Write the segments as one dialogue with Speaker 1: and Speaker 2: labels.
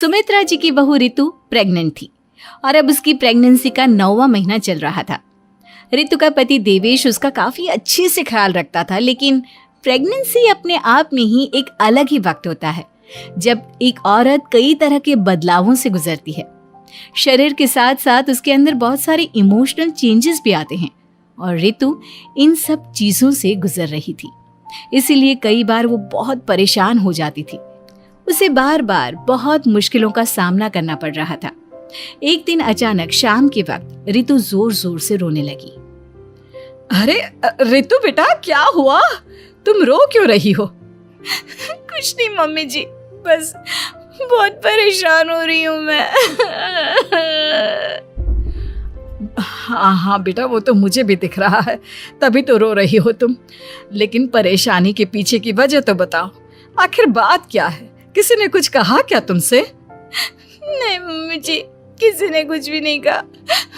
Speaker 1: सुमित्रा जी की बहू रितु प्रेग्नेंट थी और अब उसकी प्रेगनेंसी का 9वां महीना चल रहा था। रितु का पति देवेश उसका काफी अच्छे से ख्याल रखता था, लेकिन प्रेगनेंसी अपने आप में ही एक अलग ही वक्त होता है जब एक औरत कई तरह के बदलावों से गुजरती है। शरीर के साथ साथ उसके अंदर बहुत सारे इमोशनल चेंजेस भी आते हैं और रितु इन सब चीजों से गुजर रही थी। इसीलिए कई बार वो बहुत परेशान हो जाती थी। उसे बार बार बहुत मुश्किलों का सामना करना पड़ रहा था। एक दिन अचानक शाम के वक्त रितु जोर जोर से रोने लगी।
Speaker 2: अरे रितु बेटा, क्या हुआ? तुम रो क्यों रही हो?
Speaker 3: कुछ नहीं मम्मी जी, बस बहुत परेशान हो रही हूँ मैं।
Speaker 2: हाँ बेटा, वो तो मुझे भी दिख रहा है, तभी तो रो रही हो तुम। लेकिन परेशानी के पीछे की वजह तो बताओ, आखिर बात क्या है? किसी ने कुछ कहा क्या तुमसे?
Speaker 3: नहीं मम्मी जी, किसी ने कुछ भी नहीं कहा,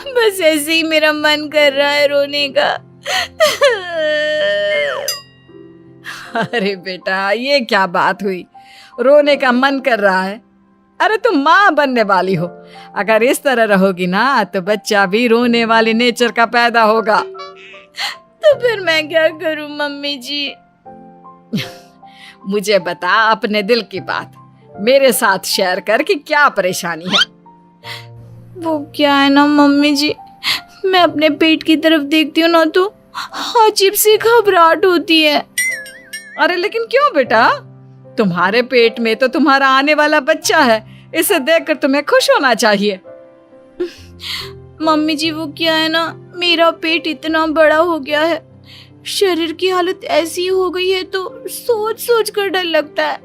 Speaker 3: बस ऐसे ही मेरा मन कर रहा है रोने का।
Speaker 2: अरे बेटा, ये क्या बात हुई? रोने का मन कर रहा है? अरे तुम माँ बनने वाली हो, अगर इस तरह रहोगी ना तो बच्चा भी रोने वाले नेचर का पैदा होगा।
Speaker 3: तो फिर मैं क्या करूं मम्मी जी?
Speaker 2: मुझे बता अपने दिल की बात, मेरे साथ शेयर कर कि क्या परेशानी है।
Speaker 3: वो क्या है ना मम्मी जी, मैं अपने पेट की तरफ देखती हूँ ना तो अजीब सी घबराहट होती है।
Speaker 2: अरे लेकिन क्यों बेटा? तुम्हारे पेट में तो तुम्हारा आने वाला बच्चा है, इसे देखकर तुम्हें खुश होना चाहिए।
Speaker 3: मम्मी जी वो क्या है ना, मेरा पेट इतना बड़ा हो गया है, शरीर की हालत ऐसी हो गई है तो सोच सोच कर डर लगता है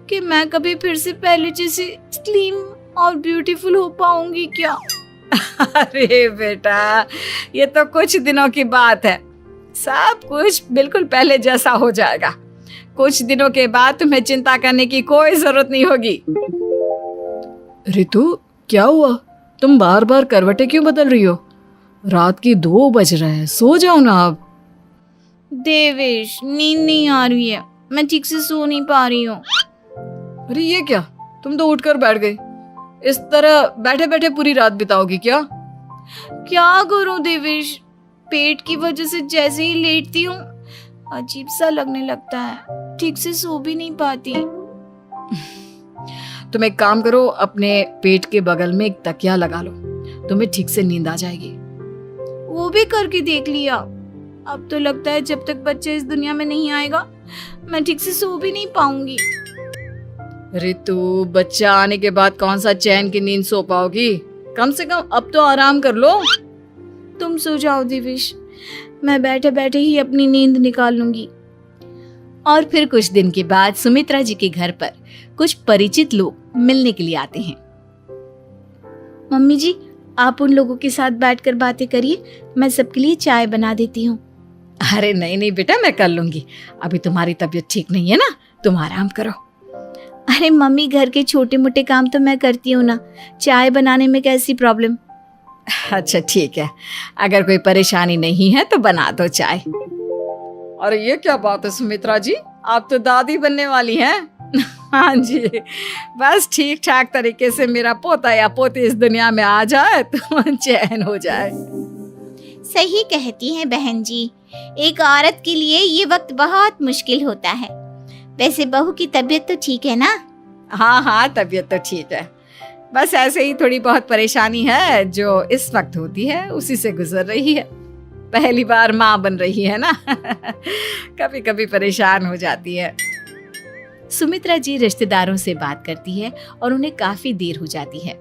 Speaker 3: कि मैं कभी फिर से पहले जैसी स्लिम और ब्यूटीफुल हो पाऊंगी क्या।
Speaker 2: अरे बेटा, ये तो कुछ दिनों की बात है, सब कुछ बिल्कुल पहले जैसा हो जाएगा। कुछ दिनों के बाद तुम्हें चिंता करने की कोई जरूरत नहीं होगी। रितु, क्या हुआ? तुम बार बार करवटें क्यों बदल रही हो? रात के 2 बज रहे हैं, सो जाओ ना अब।
Speaker 3: देवेश, नींद नहीं आ रही है, मैं ठीक से सो नहीं पा रही हूँ।
Speaker 2: अरे ये क्या, तुम तो उठकर बैठ गई। इस तरह बैठे बैठे पूरी रात बिताओगी क्या?
Speaker 3: क्या करूं देवेश, पेट की वजह से जैसे ही लेटती हूँ अजीब सा लगने लगता है, ठीक से सो भी नहीं पाती।
Speaker 2: तुम एक काम करो, अपने पेट के बगल में एक तकिया लगा लो, तुम्हें ठीक से नींद आ जाएगी।
Speaker 3: वो भी करके देख लिया, अब तो लगता है जब तक बच्चा इस दुनिया में नहीं आएगा मैं ठीक से सो भी नहीं पाऊंगी।
Speaker 2: रितु, बच्चा आने के बाद कौन सा चैन की नींद सो पाओगी? कम से कम अब तो आराम कर लो।
Speaker 3: तुम सो जाओ देवेश, मैं बैठे बैठे ही अपनी नींद निकाल लूंगी।
Speaker 1: और फिर कुछ दिन के बाद सुमित्रा जी के घर पर कुछ परिचित लोग मिलने के लिए आते हैं।
Speaker 3: मम्मी जी, आप उन लोगों के साथ बैठकर बातें करिए, मैं सबके लिए चाय बना देती हूँ।
Speaker 2: अरे नहीं बेटा, मैं कर लूंगी, अभी तुम्हारी तबीयत ठीक नहीं है ना, तुम आराम करो।
Speaker 3: अरे मम्मी, घर के छोटे मोटे काम तो मैं करती हूँ ना, चाय बनाने में कैसी प्रॉब्लम?
Speaker 2: अच्छा ठीक है, अगर कोई परेशानी नहीं है तो बना दो चाय। अरे ये क्या बात है सुमित्रा जी, आप तो दादी बनने वाली हैं। हाँ जी, बस ठीक ठाक तरीके से मेरा पोता या पोती इस दुनिया में आ जाए तो चैन हो जाए।
Speaker 4: सही कहती हैं बहन जी, एक औरत के लिए ये वक्त बहुत मुश्किल होता है। वैसे बहू की तबीयत तो ठीक है ना?
Speaker 2: हाँ, तबीयत तो ठीक है, बस ऐसे ही थोड़ी बहुत परेशानी है जो इस वक्त होती है, उसी से गुजर रही है। पहली बार माँ बन रही है ना, कभी कभी परेशान हो जाती है।
Speaker 1: सुमित्रा जी रिश्तेदारों से बात करती है और उन्हें काफी देर हो जाती है।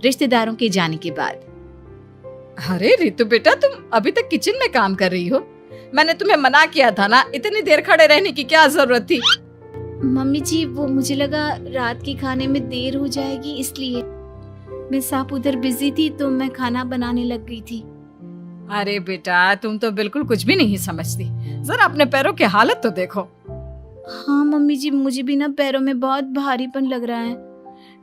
Speaker 1: रिश्तेदारों के जाने के बाद,
Speaker 2: अरे रितु बेटा, तुम अभी तक किचन में काम कर रही हो? मैंने तुम्हें मना किया था ना, इतनी देर खड़े रहने की क्या जरूरत थी?
Speaker 3: मम्मी जी, वो मुझे लगा रात के खाने में देर हो जाएगी, इसलिए मैं साफ उधर बिजी थी तो मैं खाना बनाने लग गई थी।
Speaker 2: अरे बेटा, तुम तो बिल्कुल कुछ भी नहीं समझती, जरा अपने पैरों की हालत तो देखो।
Speaker 3: हाँ मम्मी जी, मुझे भी ना पैरों में बहुत भारीपन लग रहा है।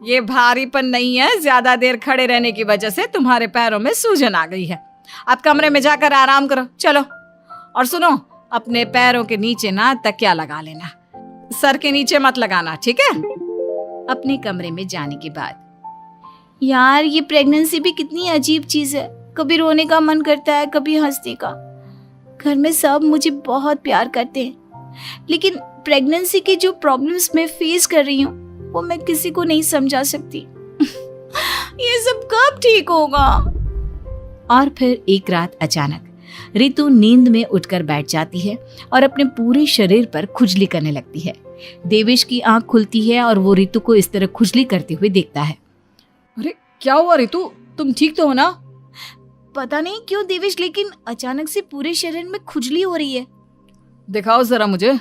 Speaker 2: ये भारीपन नहीं है, ज्यादा देर खड़े रहने की वजह से तुम्हारे पैरों में सूजन आ गई है। अब कमरे में जाकर आराम करो, चलो। और सुनो, अपने पैरों के नीचे ना तकिया लगा लेना, सर के नीचे मत लगाना, ठीक है?
Speaker 1: अपने कमरे में जाने के बाद
Speaker 3: यार ये प्रेगनेंसी भी कितनी अजीब चीज है, कभी रोने का मन करता है, कभी हंसने का। घर में सब मुझे बहुत प्यार करते हैं, लेकिन प्रेगनेंसी की जो प्रॉब्लम्स मैं फेस कर रही हूँ वो मैं किसी को नहीं समझा सकती। ये सब कब ठीक होगा?
Speaker 1: और फिर एक रात अचानक रितु नींद में उठकर बैठ जाती है और अपने पूरे शरीर पर खुजली करने लगती है। देवेश की आंख खुलती है और वो रितु को इस तरह खुजली करते हुए देखता है।
Speaker 2: अरे क्या हुआ रितु, तुम ठीक तो हो ना?
Speaker 3: पता नहीं क्यों देवेश, लेकिन अचानक से पूरे शरीर में खुजली हो रही है।
Speaker 2: दिखाओ जरा मुझे।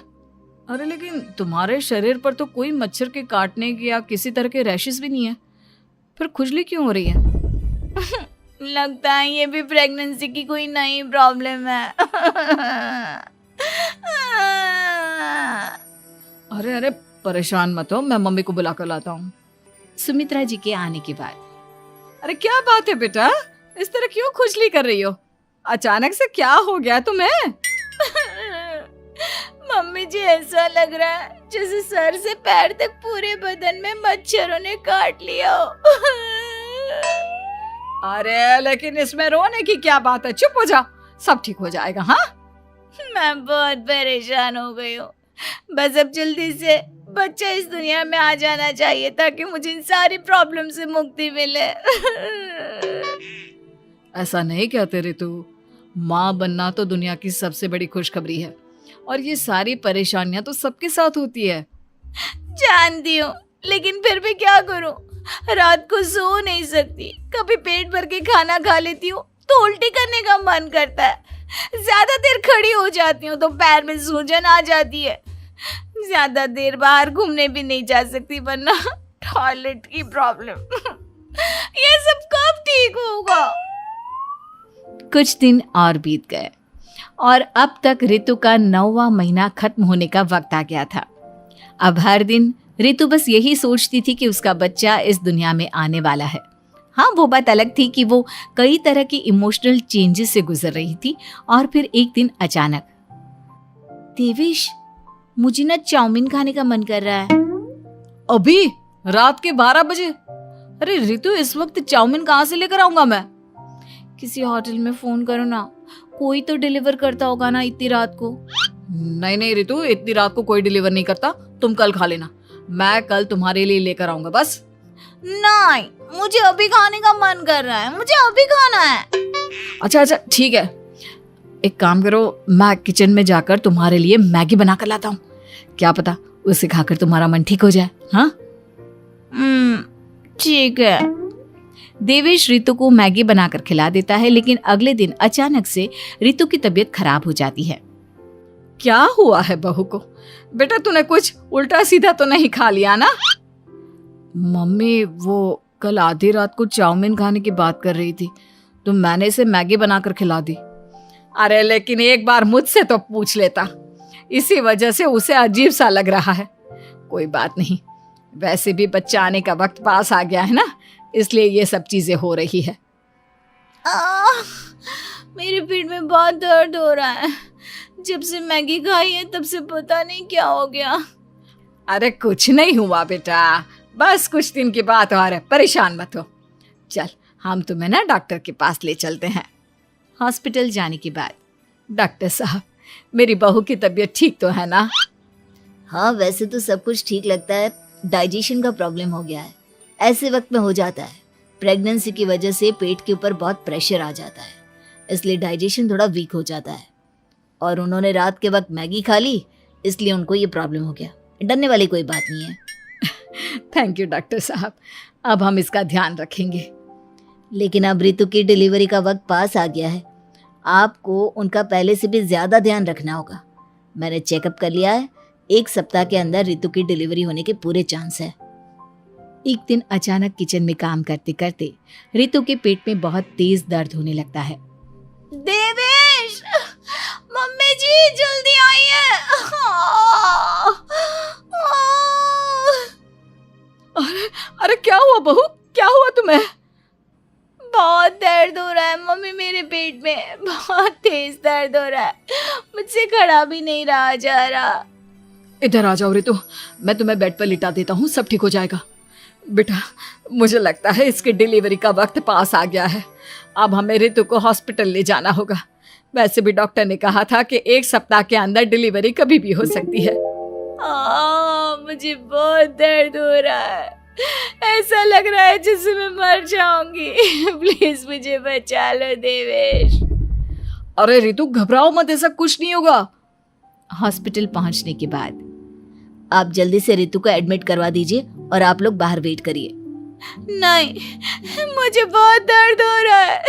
Speaker 2: अरे लेकिन तुम्हारे शरीर पर तो कोई मच्छर के काटने की या किसी तरह के रैशेस भी नहीं है, फिर खुजली क्यों हो रही है?
Speaker 3: लगता है ये भी प्रेगनेंसी की कोई नई प्रॉब्लम है।
Speaker 2: अरे अरे परेशान मत हो, मैं मम्मी को बुला कर लाता हूँ।
Speaker 1: सुमित्रा जी के आने के बाद,
Speaker 2: अरे क्या बात है बेटा, इस तरह क्यों खुजली कर रही हो? अचानक से क्या हो गया तुम्हें?
Speaker 3: मम्मी जी ऐसा लग रहा है जैसे सर से पैर तक पूरे बदन में मच्छरों ने काट लिया हो।
Speaker 2: अरे लेकिन इसमें रोने की क्या बात है, चुप हो जाओ, सब ठीक हो जाएगा। हाँ
Speaker 3: मैं बहुत परेशान हो गई हूँ, बस अब जल्दी से बच्चा इस दुनिया में आ जाना चाहिए ताकि मुझे इन सारी प्रॉब्लम से मुक्ति मिले।
Speaker 2: ऐसा नहीं कहते रितु, माँ बनना तो दुनिया की सबसे बड़ी खुशखबरी है और ये सारी परेशानियां तो सबके साथ होती है।
Speaker 3: जानती हूँ, लेकिन फिर भी क्या करूँ, रात को सो नहीं सकती, कभी पेट भर के खाना खा लेती हूँ तो उल्टी करने का मन करता है, ज्यादा देर खड़ी हो जाती हूँ तो पैर में सूजन आ जाती है, ज्यादा देर बाहर घूमने भी नहीं जा सकती वरना टॉयलेट की प्रॉब्लम। ये सब कब ठीक होगा?
Speaker 1: कुछ दिन और बीत गए और अब तक रितु का 9वां महीना खत्म होने का वक्त आ गया था। अब हर दिन रितु बस यही सोचती थी कि उसका बच्चा इस दुनिया में आने वाला है। हाँ, वो बात अलग थी कि वो कई तरह की इमोशनल चेंजेस से गुजर रही थी और फिर एक दिन अचानक,
Speaker 3: देवेश मुझे ना चाउमीन खाने का मन कर रहा है।
Speaker 2: अभी रात के 12 बजे? अरे रितु, इस वक्त चाउमीन कहाँ से लेकर आऊंगा मैं?
Speaker 3: किसी होटल में फोन करो ना, कोई तो डिलीवर करता होगा ना इतनी रात को।
Speaker 2: नहीं नहीं रितु, इतनी रात को कोई डिलीवर नहीं करता, तुम कल खा लेना, मैं कल तुम्हारे लिए लेकर आऊंगा बस।
Speaker 3: नहीं, मुझे अभी खाने का मन कर रहा है, मुझे अभी खाना है।
Speaker 2: अच्छा अच्छा ठीक है, एक काम करो, मैं किचन में जाकर तुम्हारे लिए मैगी बना कर लाता हूँ, क्या पता उसे खाकर तुम्हारा मन ठीक हो जाए। हाँ
Speaker 3: ठीक है।
Speaker 1: देवेश रितु को मैगी बनाकर खिला देता है, लेकिन अगले दिन अचानक से रितु की तबीयत खराब हो जाती है।
Speaker 2: क्या हुआ है बहू को? बेटा तूने कुछ उल्टा सीधा तो नहीं खा लिया ना? मम्मी वो कल आधी रात को चाउमीन खाने की बात कर रही थी तो मैंने इसे मैगी बनाकर खिला दी। अरे लेकिन एक बार मुझसे तो पूछ लेता, इसी वजह से उसे अजीब सा लग रहा है। कोई बात नहीं, वैसे भी बच्चा आने का वक्त पास आ गया है ना, इसलिए ये सब चीजें हो रही है।
Speaker 3: मेरे पेट में बहुत दर्द हो रहा है, जब से मैगी खाई है तब से पता नहीं क्या हो गया।
Speaker 2: अरे कुछ नहीं हुआ बेटा, बस कुछ दिन की बात और है, परेशान मत हो। चल हम तुम्हें ना डॉक्टर के पास ले चलते हैं।
Speaker 1: हॉस्पिटल जाने के बाद,
Speaker 2: डॉक्टर साहब, मेरी बहू की तबीयत ठीक तो है ना?
Speaker 5: हाँ, वैसे तो सब कुछ ठीक लगता है, डाइजेशन का प्रॉब्लम हो गया है, ऐसे वक्त में हो जाता है। प्रेगनेंसी की वजह से पेट के ऊपर बहुत प्रेशर आ जाता है, इसलिए डाइजेशन थोड़ा वीक हो जाता है। और उन्होंने रात के वक्त मैगी खा ली, इसलिए उनको ये प्रॉब्लम हो गया। डरने वाली कोई बात नहीं है।
Speaker 2: थैंक यू डॉक्टर साहब, अब हम इसका ध्यान रखेंगे।
Speaker 5: लेकिन अब रितु की डिलीवरी का वक्त पास आ गया है, आपको उनका पहले से भी ज़्यादा ध्यान रखना होगा। मैंने चेकअप कर लिया है, 1 सप्ताह के अंदर रितु की डिलीवरी होने के पूरे चांस है।
Speaker 1: एक दिन अचानक किचन में काम करते करते रितु के पेट में बहुत तेज दर्द होने लगता है।
Speaker 3: देवेश, मम्मी जी जल्दी आइए।
Speaker 2: अरे क्या हुआ बहू, क्या हुआ तुम्हें?
Speaker 3: बहुत दर्द हो रहा है मम्मी, मेरे पेट में बहुत तेज दर्द हो रहा है, मुझसे खड़ा भी नहीं रहा जा रहा।
Speaker 2: इधर आ जाओ रितु, मैं तुम्हें बेड पर लिटा देता हूँ, सब ठीक हो जाएगा। बेटा मुझे लगता है इसकी डिलीवरी का वक्त पास आ गया है। अब हमें रितु को हॉस्पिटल ले जाना होगा। वैसे भी डॉक्टर ने कहा था कि 1 सप्ताह के अंदर डिलीवरी कभी भी हो सकती है।
Speaker 3: मुझे बहुत दर्द हो रहा है, ऐसा लग रहा है जैसे मैं मर जाऊंगी। प्लीज मुझे बचा लो देवेश।
Speaker 2: अरे रितु घबराओ मत, ऐसा कुछ नहीं होगा।
Speaker 1: हॉस्पिटल पहुंचने के बाद
Speaker 5: आप जल्दी से रितु को एडमिट करवा दीजिए और आप लोग बाहर वेट करिए।
Speaker 3: नहीं, मुझे बहुत दर्द हो रहा है।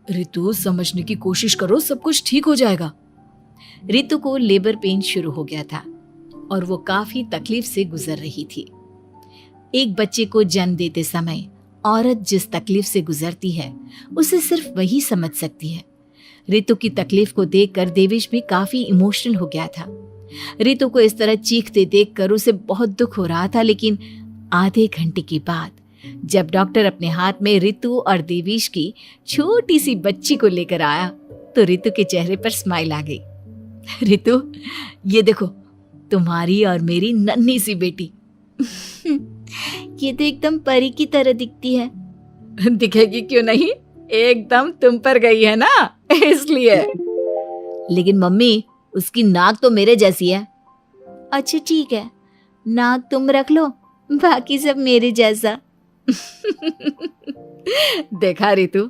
Speaker 2: रितु समझने की कोशिश करो, सब कुछ ठीक हो जाएगा।
Speaker 1: रितु को लेबर पेन शुरू हो गया था और वो काफी तकलीफ से गुजर रही थी। एक बच्चे को जन्म देते समय औरत जिस तकलीफ से गुजरती है उसे सिर्फ वही समझ सकती है। रितु की तकलीफ को देखकर देवेश भी काफी इमोशनल हो गया था। रितु को इस तरह चीखते देखकर उसे बहुत दुख हो रहा था, लेकिन आधे घंटे के बाद जब डॉक्टर अपने हाथ में रितु और देवेश की छोटी सी बच्ची को लेकर आया तो रितु के चेहरे पर स्माइल आ गई। रितु, ये देखो तुम्हारी और मेरी नन्ही सी बेटी।
Speaker 5: ये तो एकदम परी की तरह दिखती है।
Speaker 2: दिखेगी क्यों नहीं, एकदम तुम पर गई है ना, इसलिए।
Speaker 5: लेकिन मम्मी, उसकी नाक तो मेरे जैसी है। अच्छा ठीक है, नाक तुम रख लो, बाकी सब मेरे जैसा।
Speaker 2: देखा रितु,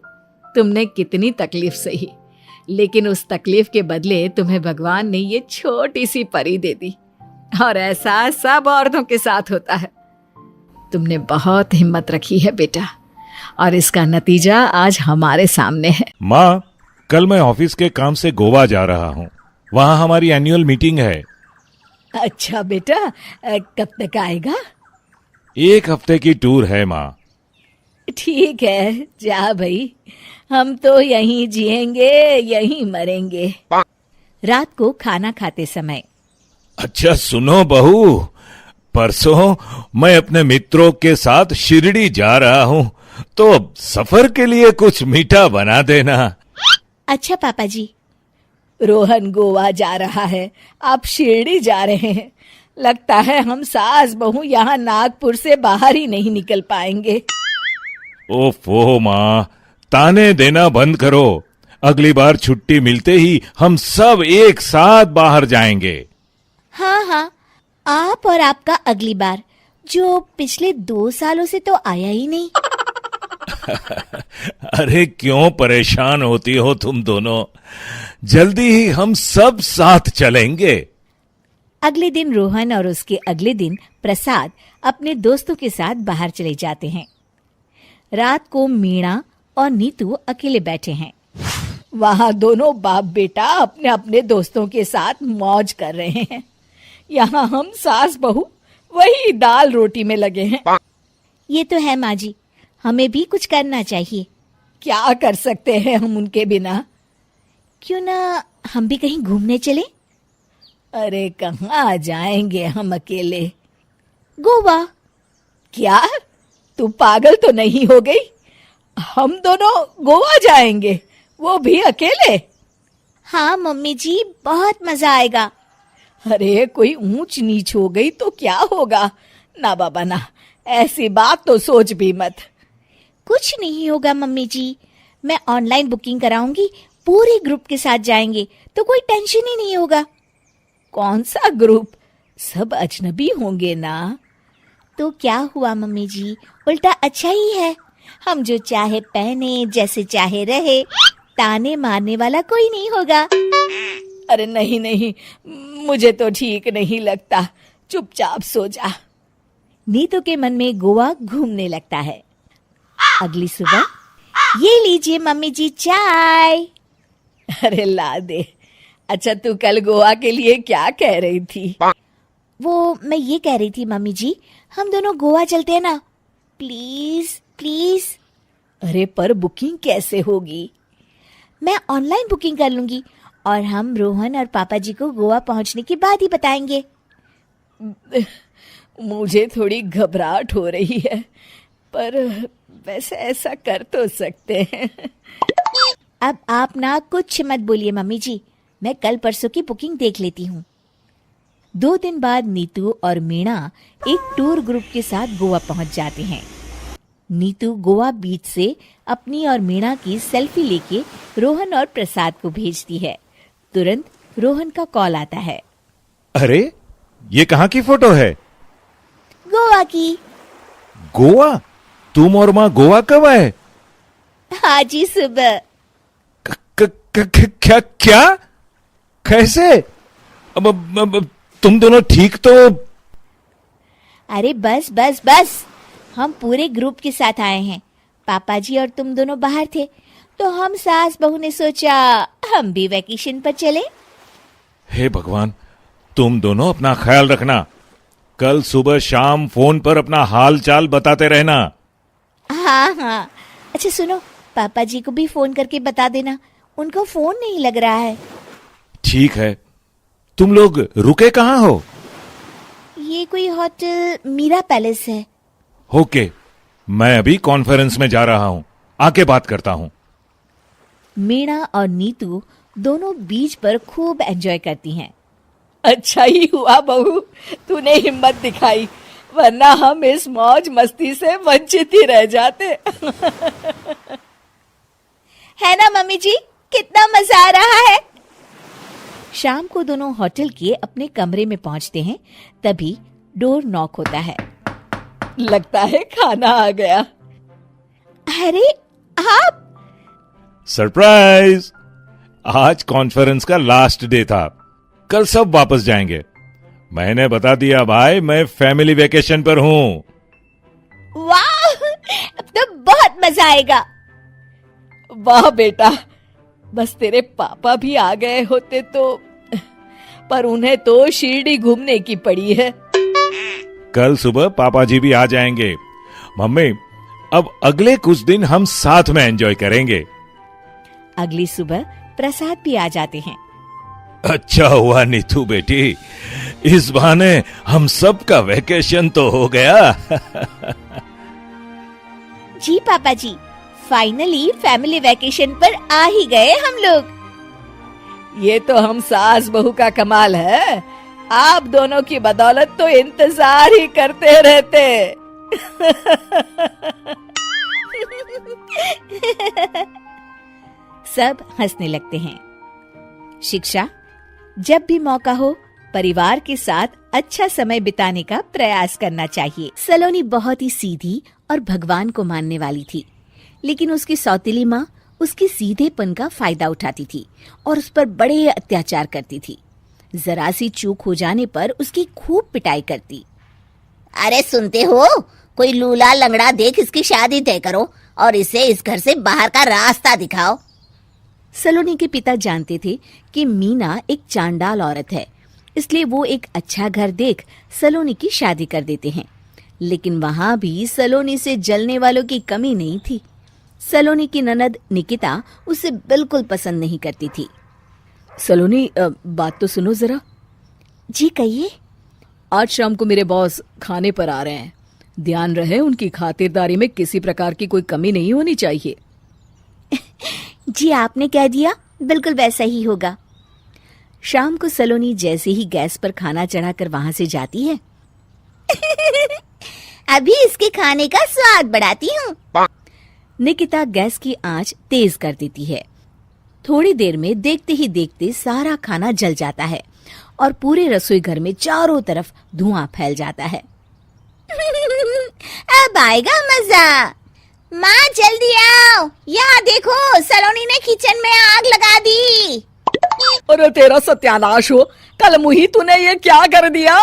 Speaker 2: तुमने कितनी तकलीफ सही, लेकिन उस तकलीफ के बदले तुम्हें भगवान ने ये छोटी सी परी दे दी। और ऐसा सब औरतों के साथ होता है। तुमने बहुत हिम्मत रखी है बेटा, और इसका नतीजा आज हमारे सामने है।
Speaker 6: माँ, कल मैं ऑफिस के काम से गोवा जा रहा हूँ। वहाँ हमारी एनुअल मीटिंग है।
Speaker 2: अच्छा बेटा, कब तक आएगा?
Speaker 6: 1 हफ्ते की टूर है माँ।
Speaker 2: ठीक है, जा भाई, हम तो यहीं जिएंगे, यहीं मरेंगे।
Speaker 1: रात को खाना खाते समय
Speaker 6: अच्छा सुनो बहू, परसों मैं अपने मित्रों के साथ शिरडी जा रहा हूँ, तो सफर के लिए कुछ मीठा बना देना।
Speaker 5: अच्छा पापा जी।
Speaker 2: रोहन गोवा जा रहा है, आप शिरडी जा रहे हैं। लगता है हम सास बहू यहाँ नागपुर से बाहर ही नहीं निकल पाएंगे।
Speaker 6: ओफो माँ, ताने देना बंद करो। अगली बार छुट्टी मिलते ही हम सब एक साथ बाहर जाएंगे।
Speaker 5: हाँ हाँ, आप और आपका अगली बार, जो पिछले 2 सालों से तो आया ही नहीं।
Speaker 6: अरे क्यों परेशान होती हो तुम दोनों, जल्दी ही हम सब साथ चलेंगे।
Speaker 1: अगले दिन रोहन और उसके अगले दिन प्रसाद अपने दोस्तों के साथ बाहर चले जाते हैं। रात को मीणा और नीतू अकेले बैठे हैं।
Speaker 2: वहाँ दोनों बाप बेटा अपने अपने दोस्तों के साथ मौज कर रहे हैं। यहाँ हम सास बहू वही दाल रोटी में लगे हैं।
Speaker 5: ये तो है माँ जी, हमें भी कुछ करना चाहिए।
Speaker 2: क्या कर सकते हैं हम उनके बिना?
Speaker 5: क्यों ना हम भी कहीं घूमने चले?
Speaker 2: अरे कहाँ जाएंगे हम अकेले?
Speaker 5: गोवा।
Speaker 2: क्या तू पागल तो नहीं हो गई? हम दोनों गोवा जाएंगे, वो भी अकेले?
Speaker 5: हाँ मम्मी जी, बहुत मजा आएगा।
Speaker 2: अरे कोई ऊंच नीच हो गई तो क्या होगा? ना बाबा ना, ऐसी बात तो सोच भी मत।
Speaker 5: कुछ नहीं होगा मम्मी जी, मैं ऑनलाइन बुकिंग कराऊंगी, पूरे ग्रुप के साथ जाएंगे तो कोई टेंशन ही नहीं होगा।
Speaker 2: कौन सा ग्रुप? सब अजनबी होंगे ना?
Speaker 5: तो क्या हुआ मम्मी जी, उल्टा अच्छा ही है। हम जो चाहे पहने, जैसे चाहे रहे, ताने मारने वाला कोई नहीं होगा।
Speaker 2: अरे नहीं नहीं, मुझे तो ठीक नहीं लगता, चुपचाप सो जा।
Speaker 1: नीतू के मन में गोवा घूमने लगता है।
Speaker 5: अगली सुबह, ये लीजिए मम्मी जी चाय।
Speaker 2: अरे ला दे। अच्छा तू कल गोवा के लिए क्या कह रही थी?
Speaker 5: वो मैं ये कह रही थी मम्मी जी, हम दोनों गोवा चलते हैं ना, प्लीज प्लीज।
Speaker 2: अरे पर बुकिंग कैसे होगी?
Speaker 5: मैं ऑनलाइन बुकिंग कर लूंगी और हम रोहन और पापा जी को गोवा पहुंचने के बाद ही बताएंगे।
Speaker 2: मुझे थोड़ी घबराहट हो रही है, पर वैसे ऐसा कर तो सकते हैं।
Speaker 5: अब आप ना कुछ मत बोलिए मम्मी जी, मैं कल परसों की बुकिंग देख लेती हूँ।
Speaker 1: 2 दिन बाद नीतू और मीणा एक टूर ग्रुप के साथ गोवा पहुंच जाते हैं। नीतू गोवा बीच से अपनी और मीणा की सेल्फी लेके रोहन और प्रसाद को भेजती है। तुरंत रोहन का कॉल आता है।
Speaker 6: अरे ये कहाँ की फोटो है?
Speaker 4: गोवा की।
Speaker 6: गोवा? तुम और माँ गोवा कब आए?
Speaker 4: आज ही सुबह।
Speaker 6: क्या क्या? कैसे? अब तुम दोनों ठीक तो?
Speaker 4: अरे बस बस बस, हम पूरे ग्रुप के साथ आए हैं। पापा जी और तुम दोनों बाहर थे, तो हम सास बहू ने सोचा हम भी वैकेशन पर चले।
Speaker 6: हे भगवान, तुम दोनों अपना ख्याल रखना। कल सुबह शाम फोन पर अपना हाल चाल बताते रहना।
Speaker 4: हाँ हाँ। अच्छा सुनो, पापा जी को भी फोन करके बता देना, उनका फोन नहीं लग रहा है।
Speaker 6: ठीक है। तुम लोग रुके कहाँ हो?
Speaker 4: ये कोई होटल मीरा पैलेस है।
Speaker 6: ओके, मैं अभी कॉन्फ्रेंस में जा रहा हूं, आके बात करता हूं।
Speaker 1: मीणा और नीतू दोनों बीच पर खूब एंजॉय करती हैं। अच्छा ही हुआ बहू, तूने हिम्मत दिखाई, वरना हम इस मौज मस्ती से वंचित ही रह जाते।
Speaker 4: है ना मम्मी जी, कितना मजा आ रहा है।
Speaker 1: शाम को दोनों होटल के अपने कमरे में पहुंचते हैं। तभी डोर नॉक होता है। लगता है खाना आ गया।
Speaker 4: अरे आप?
Speaker 6: सरप्राइज! आज कॉन्फ्रेंस का लास्ट डे था, कल सब वापस जाएंगे। मैंने बता दिया भाई, मैं फैमिली वेकेशन पर हूं।
Speaker 4: वाह, अब तो बहुत मजा आएगा।
Speaker 1: वाह बेटा, बस तेरे पापा भी आ गए होते तो, पर उन्हें तो शिरडी घूमने की पड़ी है।
Speaker 6: कल सुबह पापा जी भी आ जाएंगे। मम्मी, अब अगले कुछ दिन हम साथ में एंजॉय करेंगे।
Speaker 1: अगली सुबह प्रसाद भी आ जाते हैं।
Speaker 6: अच्छा हुआ नीतू बेटी, इस बहाने हम सब का वेकेशन तो हो गया।
Speaker 4: जी पापा जी, फाइनली फैमिली वेकेशन पर आ ही गए हम लोग।
Speaker 1: ये तो हम सास बहू का कमाल है, आप दोनों की बदौलत तो इंतजार ही करते रहते। सब हंसने लगते हैं। शिक्षा, जब भी मौका हो परिवार के साथ अच्छा समय बिताने का प्रयास करना चाहिए। सलोनी बहुत ही सीधी और भगवान को मानने वाली थी, लेकिन उसकी सौतेली माँ उसके सीधेपन का फायदा उठाती थी और उस पर बड़े अत्याचार करती थी। जरा सी चूक हो जाने पर उसकी खूब पिटाई करती।
Speaker 5: अरे सुनते हो, कोई लूला लंगड़ा देख इसकी शादी तय करो और इसे इस घर से बाहर का रास्ता दिखाओ।
Speaker 1: सलोनी के पिता जानते थे कि मीना एक चांडाल औरत है, इसलिए वो एक अच्छा घर देख सलोनी की शादी कर देते हैं। लेकिन वहां भी सलोनी से जलने वालों की कमी नहीं थी। सलोनी की ननद निकिता उसे बिल्कुल पसंद नहीं करती थी। सलोनी, बात तो सुनो जरा।
Speaker 4: जी कहिए।
Speaker 2: आज शाम को मेरे बॉस खाने पर आ रहे हैं, ध्यान रहे उनकी खातिरदारी में किसी प्रकार की कोई कमी नहीं होनी चाहिए।
Speaker 4: जी आपने कह दिया, बिल्कुल वैसा ही होगा।
Speaker 1: शाम को सलोनी जैसे ही गैस पर खाना चढ़ाकर वहां से जाती है।
Speaker 4: अभी इसके खाने का स्वाद बढ़ाती हूँ।
Speaker 1: निकिता गैस की आंच तेज कर देती है। थोड़ी देर में देखते ही देखते सारा खाना जल जाता है और पूरे रसोई घर में चारों तरफ धुआं फैल जाता है।
Speaker 4: अब आएगा मजा। माँ जल्दी आओ, यहाँ देखो सलोनी ने किचन में आग लगा दी।
Speaker 2: अरे तेरा सत्यानाश हो, कल मुही तूने ये क्या कर दिया?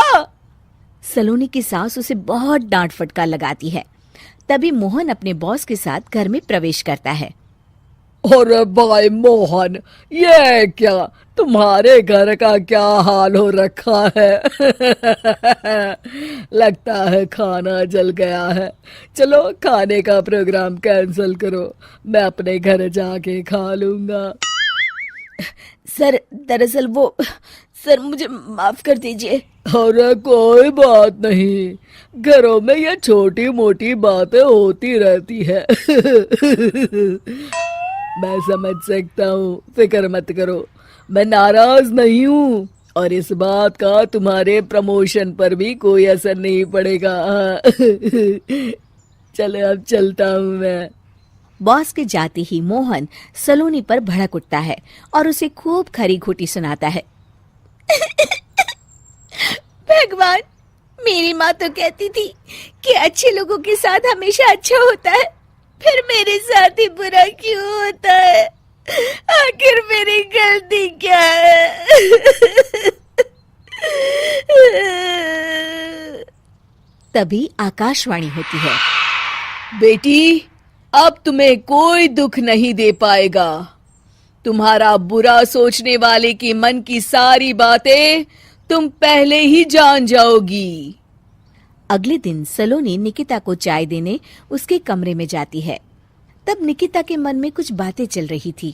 Speaker 1: सलोनी की सास उसे बहुत डांट फटकार लगाती है। तभी मोहन अपने बॉस के साथ घर में प्रवेश करता है।
Speaker 2: अरे भाई मोहन, ये क्या, तुम्हारे घर का क्या हाल हो रखा है? लगता है खाना जल गया है। चलो खाने का प्रोग्राम कैंसिल करो, मैं अपने घर जाके खा लूंगा।
Speaker 1: सर, दरअसल वो, सर मुझे माफ कर दीजिए।
Speaker 2: अरे कोई बात नहीं, घरों में ये छोटी मोटी बातें होती रहती है। मैं समझ सकता हूँ, फिक्र मत करो, मैं नाराज नहीं हूँ। और इस बात का तुम्हारे प्रमोशन पर भी कोई असर नहीं पड़ेगा। चलो अब चलता हूँ मैं।
Speaker 4: बॉस के जाते ही मोहन सलोनी पर भड़क उठता है और उसे खूब खरी खोटी सुनाता है। भगवान, मेरी माँ तो कहती थी कि अच्छे लोगों के साथ हमेशा अच्छा होता है, फिर मेरे साथ ही बुरा क्यों होता है? आखिर मेरी गलती क्या है? तभी आकाशवाणी होती है।
Speaker 2: बेटी, अब तुम्हें कोई दुख नहीं दे पाएगा। तुम्हारा बुरा सोचने वाले के मन की सारी बातें तुम पहले ही जान जाओगी।
Speaker 4: अगले दिन सलोनी निकिता को चाय देने उसके कमरे में जाती है। तब निकिता के मन में कुछ बातें चल रही थी।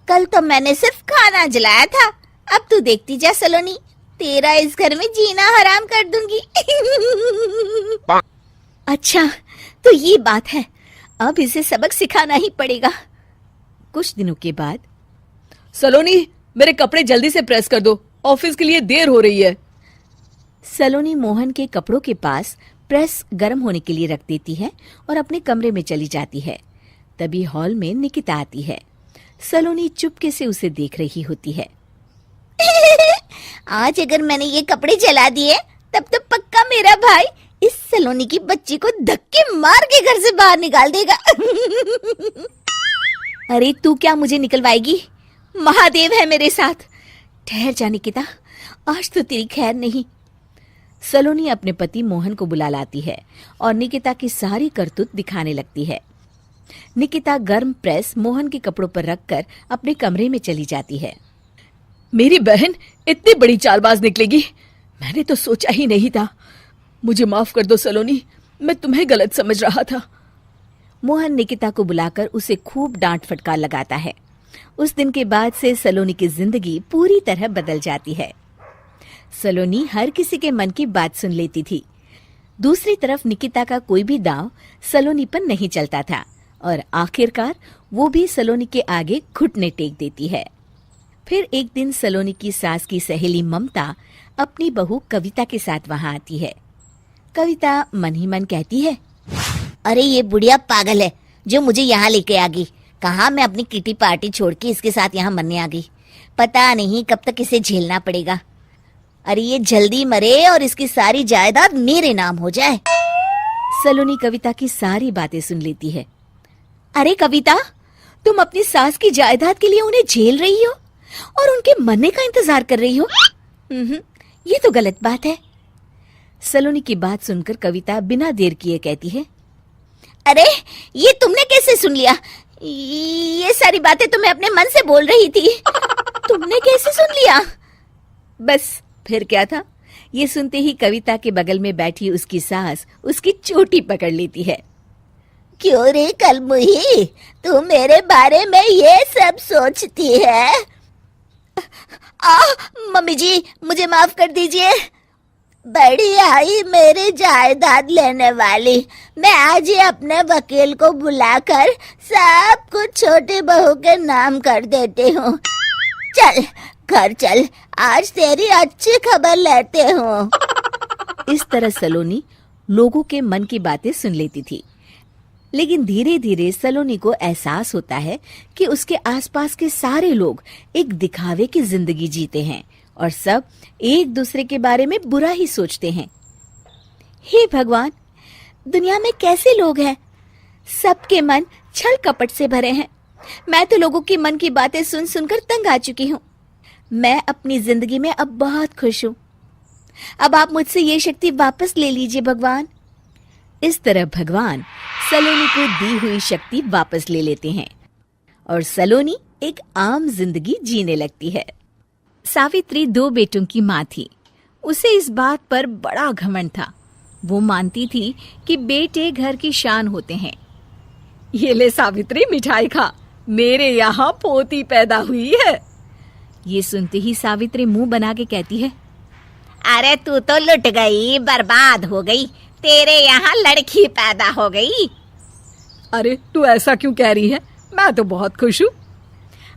Speaker 4: कल तो मैंने सिर्फ खाना जलाया था, अब तू देखती जा सलोनी, तेरा इस घर में जीना हराम कर दूंगी। अच्छा, तो ये बात है, अब इसे सबक सिखाना ही पड़ेगा। कुछ दिनों के बाद,
Speaker 2: सलोनी, मेरे कपड़े जल्दी से प्रेस कर दो, ऑफिस के लिए देर हो रही है।
Speaker 4: सलोनी मोहन के कपड़ों के पास प्रेस गर्म होने के लिए रख देती है और अपने कमरे में चली जाती है। तभी हॉल में निकिता आती है। सलोनी चुपके से उसे देख रही होती है। आज अगर मैंने ये कपड़े जला दिए तब तो पक्का मेरा भाई इस सलोनी की बच्ची को धक्के मार के घर से बाहर निकाल देगा। अरे तू क्या मुझे निकलवाएगी? महादेव है मेरे साथ। ठहर जा निकिता, आज तो तेरी खैर नहीं। सलोनी अपने पति मोहन को बुला लाती है और निकिता की सारी करतूत दिखाने लगती है। निकिता गर्म प्रेस मोहन के कपड़ों पर रखकर अपने कमरे में चली जाती है।
Speaker 2: मेरी बहन इतनी बड़ी चालबाज निकलेगी, मैंने तो सोचा ही नहीं था। मुझे माफ कर दो सलोनी, मैं तुम्हें गलत समझ रहा था।
Speaker 4: मोहन निकिता को बुलाकर उसे खूब डांट फटकार लगाता है। उस दिन के बाद से सलोनी की जिंदगी पूरी तरह बदल जाती है। सलोनी हर किसी के मन की बात सुन लेती थी। दूसरी तरफ निकिता का कोई भी दांव सलोनी पर नहीं चलता था और आखिरकार वो भी सलोनी के आगे घुटने टेक देती है। फिर एक दिन सलोनी की सास की सहेली ममता अपनी बहू कविता के साथ वहां आती है। कविता मन ही मन कहती है, अरे ये बुढ़िया पागल है जो मुझे यहाँ लेके आ गई। कहाँ मैं अपनी किटी पार्टी छोड़ के इसके साथ यहाँ मरने आ गई। पता नहीं कब तक इसे झेलना पड़ेगा। अरे ये जल्दी मरे और इसकी सारी जायदाद मेरे नाम हो जाए। सलोनी कविता की सारी बातें सुन लेती है। अरे कविता, तुम अपनी सास की जायदाद के लिए उन्हें झेल रही हो और उनके मरने का इंतजार कर रही हो। ये तो गलत बात है। सलोनी की बात सुनकर कविता बिना देर किए कहती है, अरे ये तुमने कैसे सुन लिया? ये सारी बातें तो मैं अपने मन से बोल रही थी। तुमने कैसे सुन लिया? बस फिर क्या था, ये सुनते ही कविता के बगल में बैठी उसकी सास उसकी चोटी पकड़ लेती है। क्यों रे कलमुही, तू मेरे बारे में ये सब सोचती है? मम्मी जी, मुझे माफ कर दीजिए। बड़ी आई मेरी जायदाद लेने वाली, मैं आज ही अपने वकील को बुलाकर सब कुछ छोटी बहू के नाम कर देती हूँ। चल घर चल, आज तेरी अच्छी खबर लेते हूँ। इस तरह सलोनी लोगों के मन की बातें सुन लेती थी, लेकिन धीरे धीरे सलोनी को एहसास होता है कि उसके आसपास के सारे लोग एक दिखावे की जिंदगी जीते हैं और सब एक दूसरे के बारे में बुरा ही सोचते हैं। हे भगवान, दुनिया में कैसे लोग हैं? सबके मन छल कपट से भरे हैं। मैं तो लोगों के मन की बातें सुन सुनकर तंग आ चुकी हूँ। मैं अपनी जिंदगी में अब बहुत खुश हूँ। अब आप मुझसे ये शक्ति वापस ले लीजिए भगवान। इस तरह भगवान सलोनी को दी हुई शक्ति वापस ले लेते हैं और सलोनी एक आम जिंदगी जीने लगती है।
Speaker 1: सावित्री 2 बेटों की माँ थी। उसे इस बात पर बड़ा घमंड था। वो मानती थी कि बेटे घर की शान होते हैं।
Speaker 2: ये ले सावित्री, मिठाई खा, मेरे यहाँ पोती पैदा हुई है।
Speaker 1: ये सुनते ही सावित्री मुंह बना के कहती है,
Speaker 4: अरे तू तो लुट गई, बर्बाद हो गई। तेरे यहाँ लड़की पैदा हो गई।
Speaker 2: अरे तू ऐसा क्यों कह रही है? मैं तो बहुत खुश हूँ।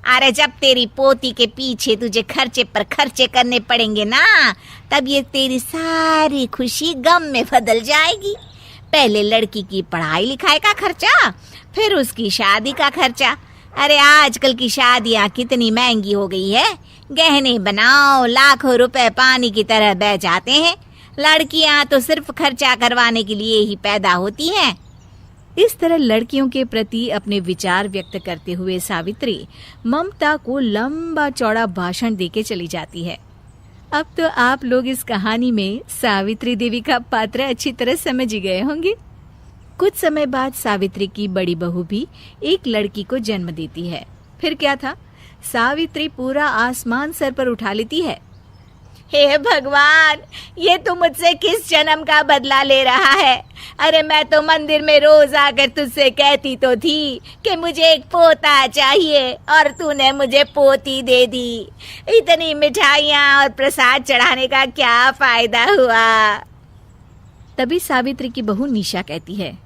Speaker 4: अरे जब तेरी पोती के पीछे तुझे खर्चे पर खर्चे करने पड़ेंगे ना, तब ये तेरी सारी खुशी गम में बदल जाएगी। पहले लड़की की पढ़ाई लिखाई का खर्चा, फिर उसकी शादी का खर्चा। अरे आजकल की शादियां कितनी महंगी हो गई है। गहने बनाओ, लाखों रुपए पानी की तरह बह जाते हैं। लड़कियां तो सिर्फ खर्चा करवाने के लिए ही पैदा होती हैं।
Speaker 1: इस तरह लड़कियों के प्रति अपने विचार व्यक्त करते हुए सावित्री ममता को लंबा चौड़ा भाषण देके चली जाती है। अब तो आप लोग इस कहानी में सावित्री देवी का पात्र अच्छी तरह समझ ही गए होंगे। कुछ समय बाद सावित्री की बड़ी बहू भी एक लड़की को जन्म देती है। फिर क्या था, सावित्री पूरा आसमान सर पर उठा लेती है।
Speaker 4: हे भगवान, ये तू मुझसे किस जन्म का बदला ले रहा है? अरे मैं तो मंदिर में रोज आकर तुझसे कहती तो थी कि मुझे एक पोता चाहिए, और तूने मुझे पोती दे दी। इतनी मिठाइयाँ और प्रसाद चढ़ाने का क्या फायदा हुआ?
Speaker 1: तभी सावित्री की बहू निशा कहती है,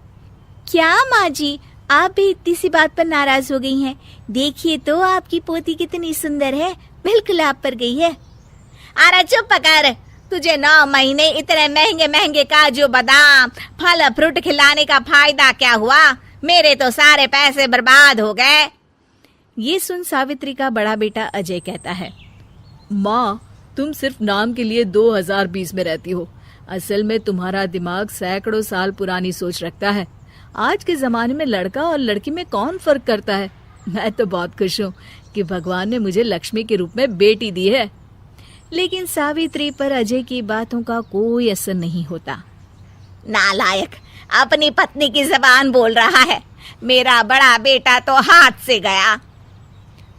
Speaker 4: क्या माँ जी, आप भी इतनी सी बात पर नाराज हो गई हैं? देखिए तो आपकी पोती कितनी सुंदर है, बिल्कुल आप पर गई है। अरे चुप कर, तुझे 9 महीने इतने महंगे महंगे काजू बादाम फल फ्रूट खिलाने का फायदा क्या हुआ? मेरे तो सारे पैसे बर्बाद हो गए।
Speaker 1: ये सुन सावित्री का बड़ा बेटा अजय कहता है,
Speaker 2: माँ, तुम सिर्फ नाम के लिए 2020 में रहती हो। असल में तुम्हारा दिमाग सैकड़ों साल पुरानी सोच रखता है। आज के जमाने में लड़का और लड़की में कौन फर्क करता है। मैं तो बहुत खुश हूँ कि भगवान ने मुझे लक्ष्मी के रूप में बेटी दी है।
Speaker 1: लेकिन सावित्री पर अजय की बातों का कोई असर नहीं होता।
Speaker 4: नालायक, अपनी पत्नी की जबान बोल रहा है। मेरा बड़ा बेटा तो हाथ से गया।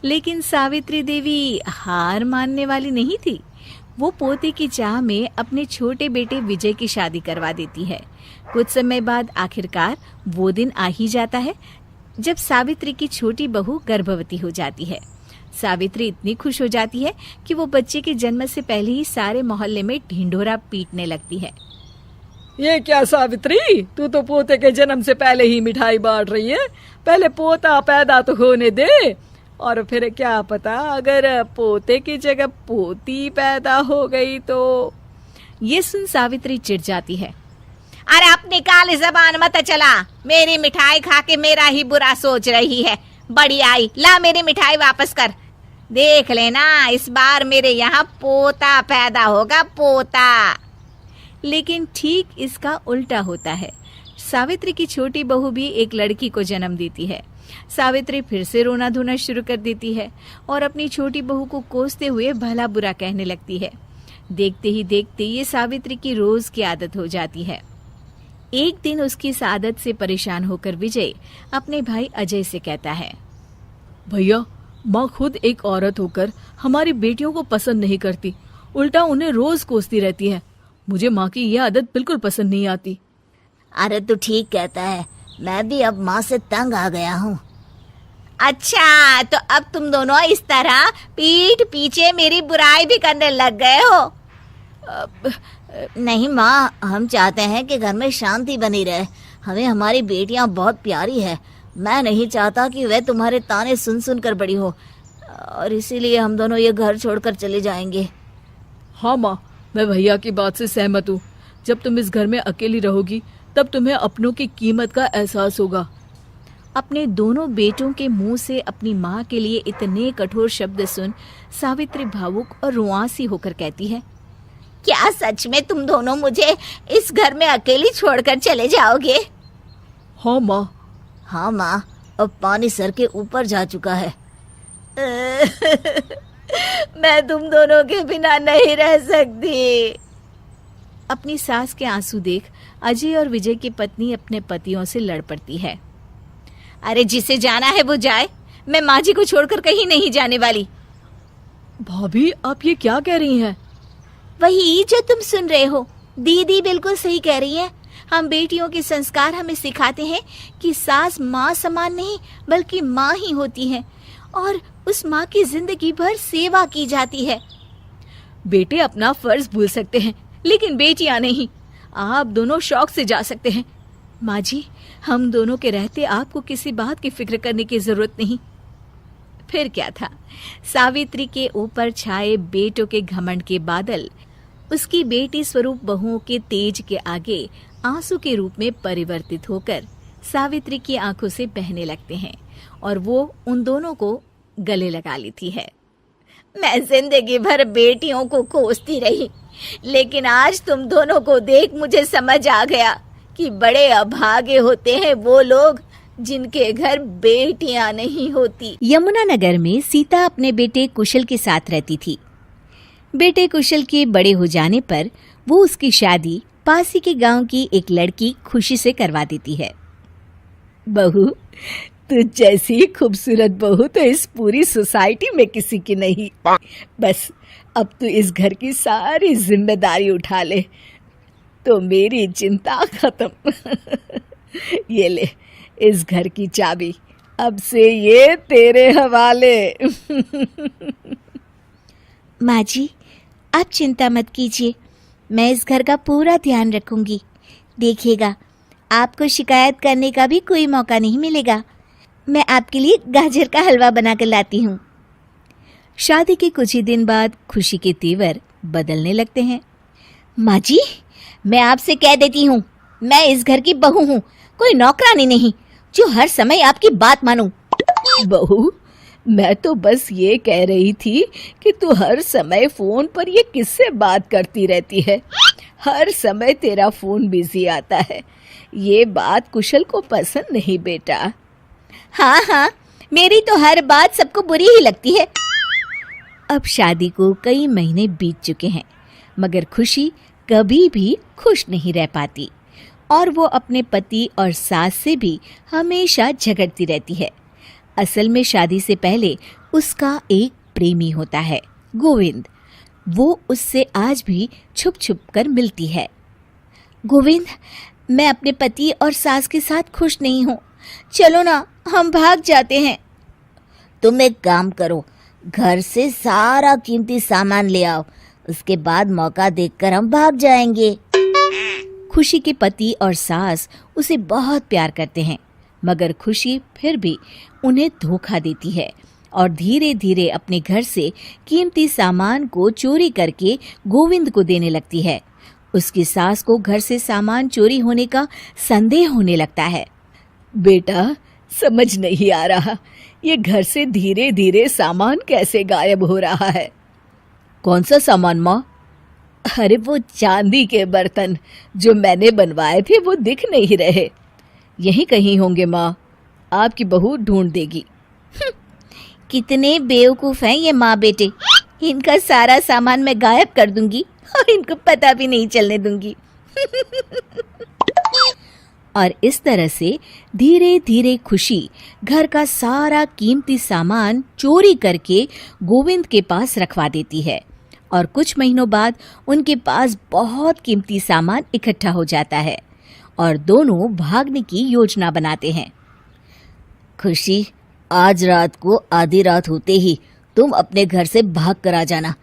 Speaker 1: लेकिन सावित्री देवी हार मानने वाली नहीं थी। वो पोते की चाह में अपने छोटे बेटे विजय की शादी करवा देती है। कुछ समय बाद आखिरकार वो दिन आ ही जाता है जब सावित्री की छोटी बहू गर्भवती हो जाती है। सावित्री इतनी खुश हो जाती है कि वो बच्चे के जन्म से पहले ही सारे मोहल्ले में ढिंढोरा पीटने लगती है।
Speaker 2: ये क्या सावित्री, तू तो पोते के जन्म से पहले ही मिठाई बांट रही है। पहले पोता पैदा तो होने दे, और फिर क्या पता अगर पोते की जगह पोती पैदा हो गई तो।
Speaker 1: ये सुन सावित्री चिढ़ जाती है।
Speaker 4: अरे अपनी काली जबान मत चला। मेरी मिठाई खा के मेरा ही बुरा सोच रही है। बड़ी आई, ला मेरी मिठाई वापस कर। देख लेना, इस बार मेरे यहाँ पोता पैदा होगा, पोता।
Speaker 1: लेकिन ठीक इसका उल्टा होता है। सावित्री की छोटी बहू भी एक लड़की को जन्म देती है। सावित्री फिर से रोना धोना शुरू कर देती है और अपनी छोटी बहू को कोसते हुए भला बुरा कहने लगती है। देखते ही देखते ये सावित्री की रोज की आदत हो जाती है। एक दिन उसकी इस आदत से परेशान होकर विजय अपने भाई अजय से कहता है,
Speaker 2: भैया, माँ खुद एक औरत होकर हमारी बेटियों को पसंद नहीं करती, उल्टा उन्हें रोज कोसती रहती है। मुझे माँ की यह आदत बिल्कुल पसंद नहीं आती।
Speaker 5: अरे तू ठीक कहता है, मैं भी अब माँ से तंग आ गया हूँ।
Speaker 4: अच्छा, तो अब तुम दोनों इस तरह पीठ पीछे मेरी बुराई भी करने लग गए हो?
Speaker 5: नहीं माँ, हम चाहते हैं कि घर में शांति बनी रहे। हमें हमारी बेटियाँ बहुत प्यारी है। मैं नहीं चाहता कि वह तुम्हारे ताने सुन सुन कर बड़ी हो, और इसीलिए हम दोनों ये घर छोड़कर चले जाएंगे।
Speaker 2: हाँ माँ, मैं भैया की बात से सहमत हूँ। जब तुम इस घर में अकेली रहोगी तब तुम्हें अपनों की कीमत का एहसास होगा।
Speaker 1: अपने दोनों बेटों के मुंह से अपनी माँ के लिए इतने कठोर शब्द सुन सावित्री भावुक और रुआंसी होकर कहती है,
Speaker 4: क्या सच में तुम दोनों मुझे इस घर में अकेली छोड़कर चले जाओगे?
Speaker 2: हाँ माँ।
Speaker 5: हाँ माँ, अब पानी सर के ऊपर जा चुका है।
Speaker 4: मैं तुम दोनों के बिना नहीं रह सकती।
Speaker 1: अपनी सास के आंसू देख अजय और विजय की पत्नी अपने पतियों से लड़ पड़ती है।
Speaker 4: अरे जिसे जाना है वो जाए, मैं माँ जी को छोड़कर कहीं नहीं जाने वाली।
Speaker 2: भाभी, आप ये क्या कह रही हैं?
Speaker 4: वही जो तुम सुन रहे हो। दीदी बिल्कुल सही कह रही है। हम बेटियों के संस्कार हमें सिखाते हैं कि सास माँ समान नहीं बल्कि माँ ही होती है, और उस माँ की जिंदगी भर सेवा की जाती है।
Speaker 2: बेटे अपना फर्ज भूल सकते हैं, लेकिन बेटियां नहीं। आप दोनों शौक से जा सकते हैं।
Speaker 1: माँ जी, हम दोनों के रहते आपको किसी बात की फिक्र करने की जरूरत नहीं। फिर क्या था, सावित्री के ऊपर छाए बेटों के घमंड के बादल उसकी बेटी स्वरूप बहुओं के तेज के आगे आंसू के रूप में परिवर्तित होकर सावित्री की आंखों से बहने लगते हैं और वो उन दोनों को गले लगा लेती है।
Speaker 4: मैं जिंदगी भर बेटियों को कोसती रही, लेकिन आज तुम दोनों को देख मुझे समझ आ गया कि बड़े अभागे होते हैं वो लोग जिनके घर बेटियां नहीं होती।
Speaker 1: यमुनानगर में सीता अपने बेटे कुशल के साथ रहती थी। बेटे कुशल के बड़े हो जाने पर वो उसकी शादी पास ही के गांव की एक लड़की खुशी से करवा देती है।
Speaker 2: बहू, तुझ जैसी खूबसूरत बहू तो इस पूरी सोसाइटी में किसी की नहीं। बस अब तू इस घर की सारी जिम्मेदारी उठा ले तो मेरी चिंता खत्म। ये ले इस घर की चाबी, अब से ये तेरे हवाले।
Speaker 4: माँ जी, आप चिंता मत कीजिए, मैं इस घर का पूरा ध्यान रखूंगी। देखिएगा, आपको शिकायत करने का भी कोई मौका नहीं मिलेगा। मैं आपके लिए गाजर का हलवा बनाकर लाती हूँ।
Speaker 1: शादी के कुछ ही दिन बाद खुशी के तेवर बदलने लगते हैं।
Speaker 4: माँ जी, मैं आपसे कह देती हूँ, मैं इस घर की बहू हूँ, कोई नौकरानी नहीं जो हर समय आपकी बात मानूं।
Speaker 2: बहू, मैं तो बस ये कह रही थी कि तू हर समय फोन पर ये किससे बात करती रहती है। हर समय तेरा फोन बिजी आता है। ये बात कुशल को पसंद नहीं बेटा।
Speaker 4: हाँ हाँ, मेरी तो हर बात सबको बुरी ही लगती है।
Speaker 1: अब शादी को कई महीने बीत चुके हैं, मगर खुशी कभी भी खुश नहीं रह पाती और वो अपने पति और सास से भी हमेशा झगड़ती रहती है। असल में शादी से पहले उसका एक प्रेमी होता है, गोविंद। वो उससे आज भी छुप छुप कर मिलती है।
Speaker 4: गोविंद, मैं अपने पति और सास के साथ खुश नहीं हूँ, चलो ना हम भाग जाते हैं। तुम एक काम करो, घर से सारा कीमती सामान ले आओ, उसके बाद मौका देखकर हम भाग जाएंगे।
Speaker 1: खुशी के पति और सास उसे बहुत प्यार करते हैं, मगर खुशी फिर भी उन्हें धोखा देती है और धीरे धीरे अपने घर से कीमती सामान को चोरी करके गोविंद को देने लगती है। उसकी सास को घर से सामान चोरी होने का संदेह होने लगता है।
Speaker 2: बेटा, समझ नहीं आ रहा, ये घर से धीरे धीरे सामान कैसे गायब हो रहा है। कौन सा सामान माँ? अरे वो चांदी के बर्तन जो मैंने बनवाए थे वो दिख नहीं रहे। यहीं कहीं होंगे माँ, आपकी बहू ढूंढ देगी।
Speaker 4: कितने बेवकूफ हैं ये माँ बेटे, इनका सारा सामान मैं गायब कर दूंगी और इनको पता भी नहीं चलने दूंगी।
Speaker 1: और इस तरह से धीरे धीरे खुशी घर का सारा कीमती सामान चोरी करके गोविंद के पास रखवा देती है और कुछ महीनों बाद उनके पास बहुत कीमती सामान इकट्ठा हो जाता है और दोनों भागने की योजना बनाते हैं।
Speaker 5: खुशी, आज रात को आधी रात होते ही तुम अपने घर से भाग कर आ जाना।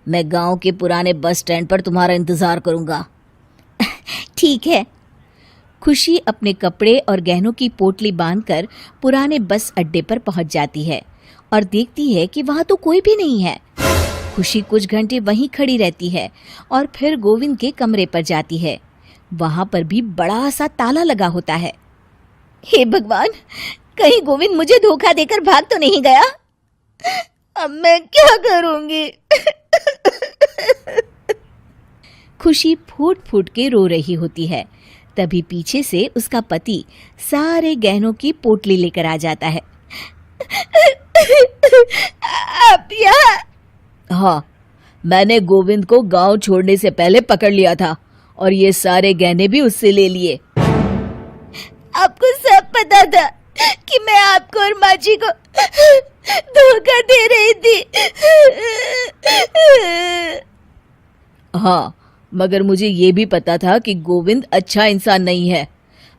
Speaker 5: मैं गांव के पुराने बस स्टैंड पर तुम्हारा इंतजार करूंगा।
Speaker 4: ठीक है।
Speaker 1: खुशी अपने कपड़े और गहनों की पोटली बांधकर पुराने बस अड्डे पर पहुंच जाती है और देखती है कि वहां तो कोई भी नहीं है। खुशी कुछ घंटे वहीं खड़ी रहती है और फिर गोविंद के कमरे पर जाती है। वहां पर भी बड़ा सा ताला लगा होता है।
Speaker 4: हे भगवान, कहीं गोविंद मुझे धोखा देकर भाग तो नहीं गया। अब मैं क्या करूंगी?
Speaker 1: खुशी फूट फूट के रो रही होती है। तभी पीछे से उसका पति सारे गहनों की पोटली लेकर आ जाता है।
Speaker 4: आप यहाँ?
Speaker 2: हाँ, मैंने गोविंद को गांव छोड़ने से पहले पकड़ लिया था और ये सारे गहने भी उससे ले लिए।
Speaker 4: आपको सब पता था कि मैं आपको और माँ जी को धोखा दे रही थी।
Speaker 2: हाँ, मगर मुझे ये भी पता था कि गोविंद अच्छा इंसान नहीं है।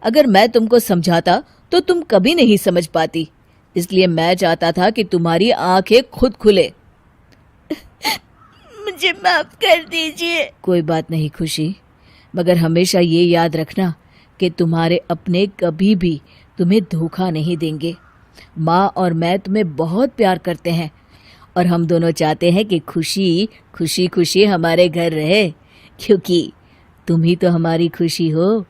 Speaker 2: अगर मैं तुमको समझाता तो तुम कभी नहीं समझ पाती। इसलिए मैं चाहता था कि तुम्हारी आंखें खुद खुले।
Speaker 4: मुझे माफ कर दीजिए।
Speaker 2: कोई बात नहीं खुशी, मगर हमेशा ये याद रखना कि तुम्हारे अपने कभी भी तुम्हें धोखा नहीं देंगे।
Speaker 1: माँ और मैं तुम्हें बहुत प्यार करते हैं और हम दोनों चाहते हैं कि खुशी खुशी खुशी हमारे घर रहे, क्योंकि तुम ही तो हमारी खुशी हो।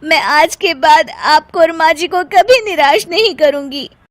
Speaker 4: मैं आज के बाद आपको और माँ जी को कभी निराश नहीं करूंगी।